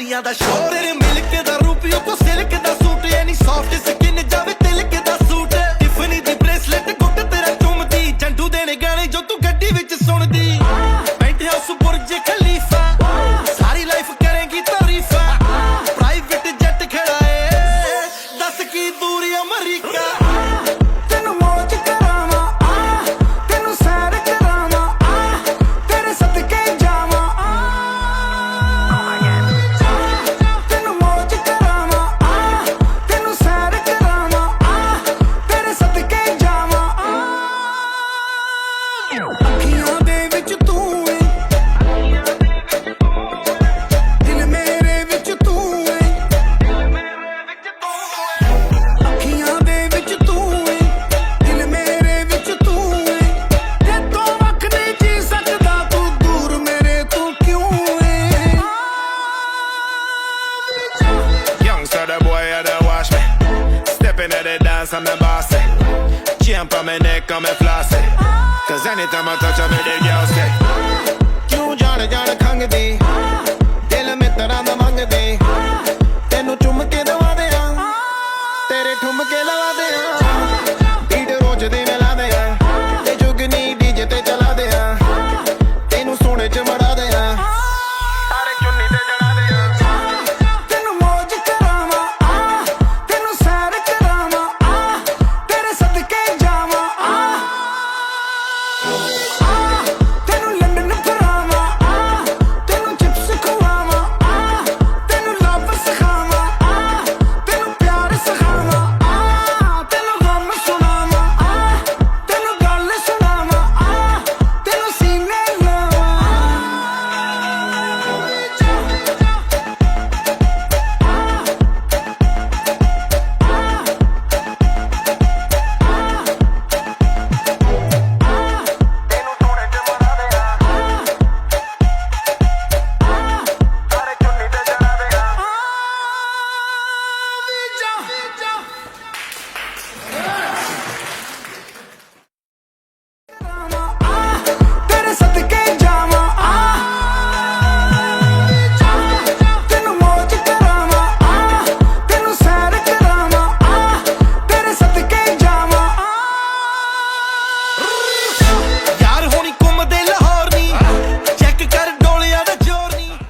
ਕੁੜੀਆਂ ਦਾ ਸ਼ੋਰ ਤੇਰੇ ਮਿਲਕ ਦਾ ਰੂਪੀਓ ਕੋ ਸਿਲਕ ਦਾ ਸੂਟ ਐਨੀ ਸੌਫਟ ਸਕਿਨ ਜਾਵੇ ਤਿਲਕ ਦਾ ਸੂਟ ਟਿਫਨੀ ਦੀ ਬ੍ਰੇਸਲੇਟ ਗੁੱਟ ਤੇਰਾ ਚੁੰਮਦੀ ਜੰਡੂ ਦੇਣੇ ਗਾਣੇ ਜੋ ਤੂੰ ਗੱਡੀ ਵਿੱਚ ਸੁਣਦੀ ਪੈਂਟ ਹਾਊਸ ਬੁਰਜ ਖਲੀਫਾ ਸਾਰੀ ਲਾਈਫ ਕਰੇਗੀ ਤਾਰੀਫਾਂ ਪ੍ਰਾਈਵੇਟ ਜੈਟ ਖੜਾਏ ਦੱਸ ਕੀ ਦੂਰੀ ਅਮਰੀਕਾ ਤੈਨੂੰ ਮੌਜ ਕਰਾਵਾਂ ਤੈਨੂੰ ਸੈਰ ਕਰਾਵਾਂ ਤੇਰੇ ਸਦਕੇ ਜਾਵਾਂ ਤੈਨੂੰ ਮੌਜ ਕਰਾਵਾਂ ਤੈਨੂੰ ਸੈਰ ਕਰਾਵਾਂ ਤੇਰੇ ਸਦਕੇ ਜਾਵਾਂ ਅੱਖੀਆਂ ਦੇ ਵਿੱਚ ਤੂੰ ਏ ਦਿਲ ਮੇਰੇ ਵਿੱਚ ਤੂੰ ਏ ਅੱਖੀਆਂ ਦੇ ਵਿੱਚ ਤੂੰ ਏ ਦਿਲ ਮੇਰੇ ਵਿੱਚ ਤੂੰ ਏ ਤੇ ਤੋਂ ਵੱਖ ਨਹੀਂ ਜੀ ਸਕਦਾ ਤੂੰ ਦੂਰ ਮੇਰੇ ਤੋਂ ਕਿਉਂ ਏ Youngster, the boy, you the wash me. Stepping at the dance, I'm the boss. Chain on my neck, I'm a flossy. Cause anytime I touch her, me the girl say, you Johnny, Johnny, can't get